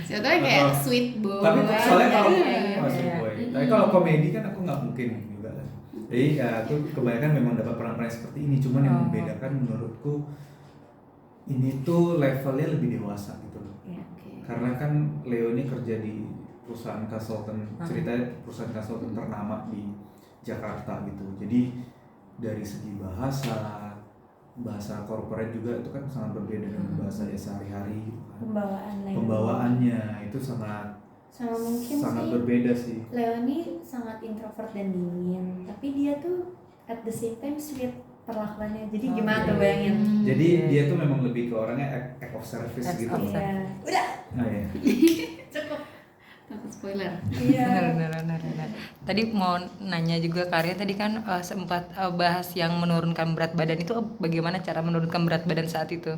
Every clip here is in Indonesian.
Sebetulnya kayak Atau- sweet boy. Tapi soalnya kalau Iya. tapi kalau komedi kan aku nggak mungkin juga kan. Jadi ya aku kebanyakan memang dapat peran-peran seperti ini. Cuman yang membedakan menurutku ini tuh levelnya lebih dewasa gitu loh. Iya. Oke. Karena kan Leo ini kerja di perusahaan konsultan, ceritanya perusahaan konsultan ternama di Jakarta gitu. Jadi dari segi bahasa corporate juga itu kan sangat berbeda dengan bahasa sehari-hari gitu kan. Pembawaannya itu sangat sama mungkin sangat sih berbeda sih. Leoni sangat introvert dan dingin, tapi dia tuh at the same time sweet perlakuannya. Jadi gimana tuh bayangin? Jadi dia tuh memang lebih ke orangnya act of service Act gitu. of Iya. Udah. Nah ya. Cukup. Takut spoiler. Iya. Benar. Tadi mau nanya juga Karya, tadi kan sempat bahas yang menurunkan berat badan itu, bagaimana cara menurunkan berat badan saat itu?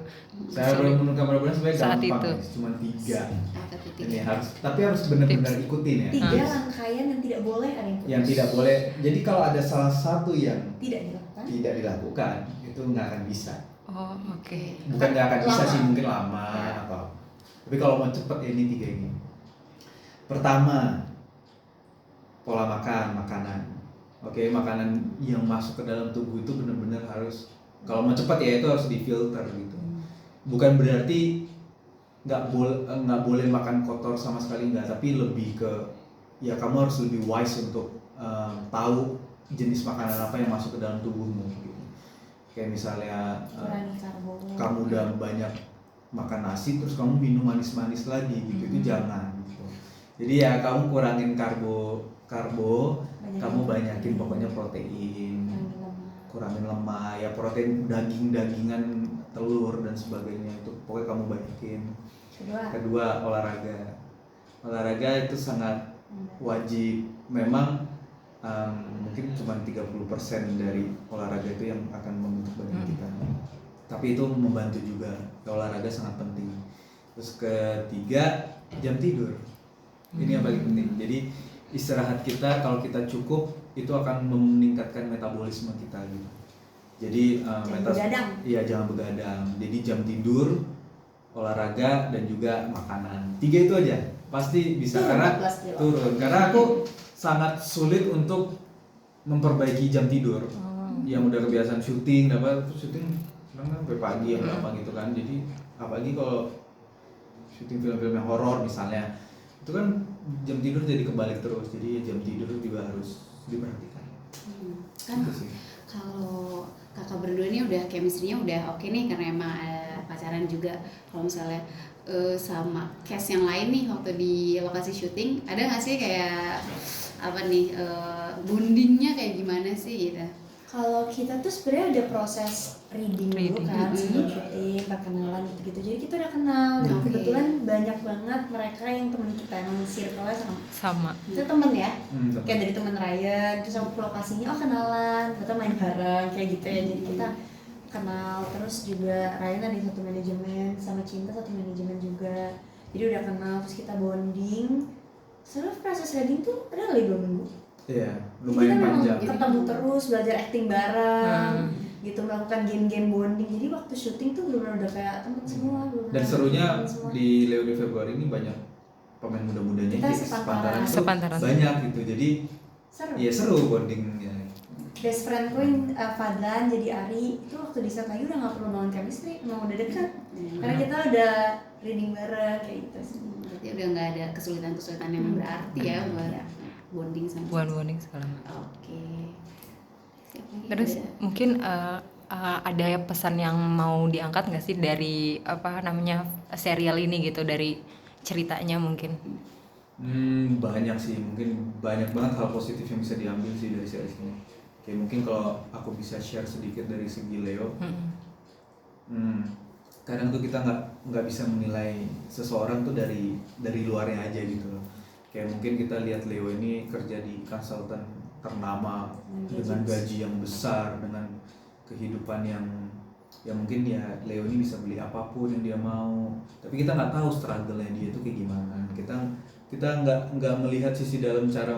Saya belum menurunkan berat badan sebenarnya Saat gampang, itu. guys. Cuma 3. Apa tuh Ini tiga? tapi harus benar-benar ikutin ya. 3 rangkaian yang tidak boleh ada yang putus. Yang tidak boleh. Jadi kalau ada salah satu yang tidak dilakukan. tidak dilakukan, itu nggak akan bisa. Oh, oke. Bukan nggak akan bisa Lama. sih, mungkin lama atau. Tapi kalau mau cepet ya ini 3 ini. Pertama, pola makanan. Oke, makanan yang masuk ke dalam tubuh itu benar-benar harus, kalau mau cepat ya itu harus difilter gitu. Bukan berarti nggak boleh makan kotor sama sekali, nggak, tapi lebih ke ya kamu harus lebih wise untuk tahu jenis makanan apa yang masuk ke dalam tubuhmu gitu. Kayak misalnya Kurangi karbo. kamu udah banyak makan nasi terus kamu minum manis-manis lagi gitu, itu jangan gitu. Jadi ya kamu kurangin karbo, kamu banyakin pokoknya protein, kurangin lemak, ya protein dagingan, telur dan sebagainya itu pokoknya kamu banyakin. Kedua, olahraga itu sangat wajib. Memang mungkin cuma 30% dari olahraga itu yang akan membentuk badan kita, tapi itu membantu juga. Olahraga sangat penting. Terus ketiga, jam tidur. Ini yang paling penting. Jadi istirahat kita kalau kita cukup itu akan meningkatkan metabolisme kita gitu. Jadi begadang. Iya, jangan begadang. Jadi jam tidur, olahraga dan juga makanan. 3 itu aja pasti bisa karena 14 kilo. turun. Karena aku sangat sulit untuk memperbaiki jam tidur. Yang udah kebiasaan syuting, syuting sampai pagi atau apa gitu kan. Jadi apalagi kalau syuting film-film yang horor misalnya, itu kan jam tidur jadi kebalik terus. Jadi jam tidur juga harus diperhatikan. Kan Itu sih. kalau kakak berdua ini udah chemistry-nya udah oke nih karena emang pacaran juga. Kalau misalnya sama cast yang lain nih waktu di lokasi syuting, ada nggak sih kayak apa nih bondingnya kayak gimana sih gitu? Kalau kita tuh sebenarnya ada proses reading dulu kan sebelum syuting, perkenalan gitu-gitu. Jadi kita udah kenal. Dan Oke. kebetulan banyak banget mereka yang teman kita yang circle-nya Sama. Itu temen ya. Betul. Kayak dari temen Ryan, terus sama lokasinya kenalan, kita main bareng kayak gitu ya. Jadi kita kenal, terus juga Ryan ada satu manajemen, sama Cinta satu manajemen juga. Jadi udah kenal, terus kita bonding. Sebenarnya proses reading tuh ada kali 2 minggu. Iya, Jadi lumayan kita memang panjang. ketemu terus, belajar acting bareng, gitu, melakukan game-game bonding. Jadi waktu syuting tuh benar-benar udah kayak temen semua. Dan serunya temen semua. di Leo di Februari ini banyak pemain muda-mudanya, Kita jadi sepantaran. tuh Sepantaran. banyak gitu. Jadi Seru. ya seru bondingnya. Best friendku yang Fadlan jadi Ari itu waktu di set lagi udah nggak perlu bangun chemistry, emang udah dekat. Karena kita udah reading bareng kayak gitu sih. Berarti udah nggak ada kesulitan-kesulitan yang berarti ya buat bonding sama. Bonding segala macam. Oke. Siapa lagi? Terus Ada? mungkin ada pesan yang mau diangkat nggak sih dari serial ini gitu, dari ceritanya mungkin? Banyak sih, mungkin banyak banget hal positif yang bisa diambil sih dari series ini. Kayak mungkin kalau aku bisa share sedikit dari segi Leo, kadang tuh kita nggak bisa menilai seseorang tuh dari luarnya aja gitu loh. Kayak mungkin kita lihat Leo ini kerja di konsultan ternama dengan gaji yang besar, dengan kehidupan yang mungkin ya Leo ini bisa beli apapun yang dia mau, tapi kita nggak tahu struggle-nya dia tuh kayak gimana. Kita nggak melihat sisi dalam cara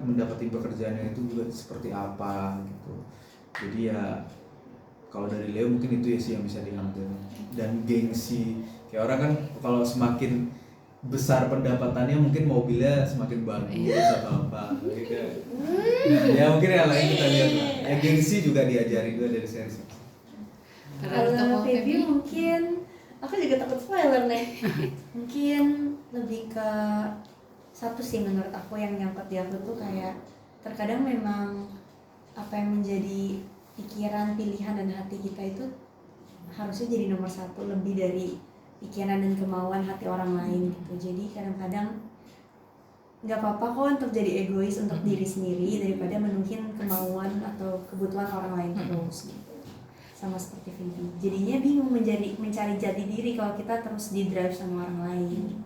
mendapati pekerjaannya itu juga seperti apa gitu. Jadi ya kalau dari Leo mungkin itu ya sih yang bisa diambil, dan Kayak orang kan kalau semakin besar pendapatannya mungkin mobilnya semakin bagus atau apa gitu. Ya mungkin yang lain kita lihat lah. Ya gengsi juga diajarin juga dari series. Kalau Feby mungkin aku juga takut spoiler nih. Mungkin lebih ke satu sih menurut aku yang nyangkut di aku tuh kayak terkadang memang apa yang menjadi pikiran, pilihan dan hati kita itu harusnya jadi nomor satu lebih dari pikiran dan kemauan hati orang lain gitu. Jadi kadang-kadang nggak apa-apa kok untuk jadi egois untuk diri sendiri daripada menuhin kemauan atau kebutuhan orang lain terus gitu. Sama seperti Feby. Jadinya bingung mencari jati diri kalau kita terus di drive sama orang lain.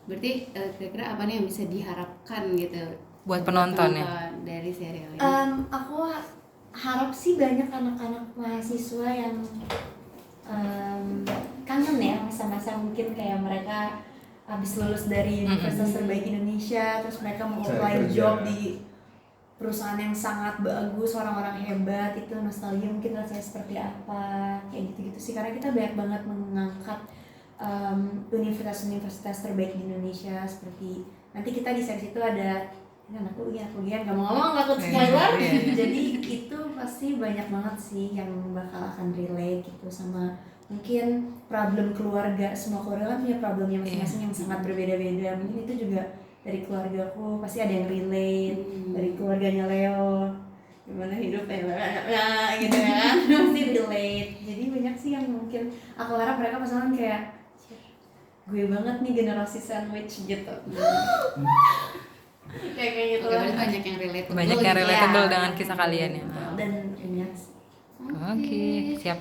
Berarti kira-kira apa nih yang bisa diharapkan gitu Buat penonton ya? dari serial ini? Aku harap sih banyak anak-anak mahasiswa yang kangen ya masa-masa mungkin kayak mereka habis lulus dari universitas terbaik Indonesia, terus mereka mau apply job di perusahaan yang sangat bagus, orang-orang hebat, itu nostalgia mungkin rasanya seperti apa, kayak gitu-gitu sih. Karena kita banyak banget mengangkat universitas-universitas terbaik di Indonesia, seperti nanti kita di series itu ada anakku nggak mau ngomong takut spoiler. Jadi itu pasti banyak banget sih yang bakal akan relate gitu sama mungkin problem keluarga. Semua keluarga kan punya problemnya masing-masing yang sangat berbeda-beda. Mungkin itu juga dari keluargaku pasti ada yang relate, dari keluarganya Leo gimana hidupnya gitu kan pasti relate. Jadi banyak sih yang mungkin aku harap mereka pasangan kayak gue banget nih generasi sandwich gitu. kayak gitu lah. Banyak yang relatable. Banyak yang relatable dengan kisah kalian ya. Dan ini Oke, siap.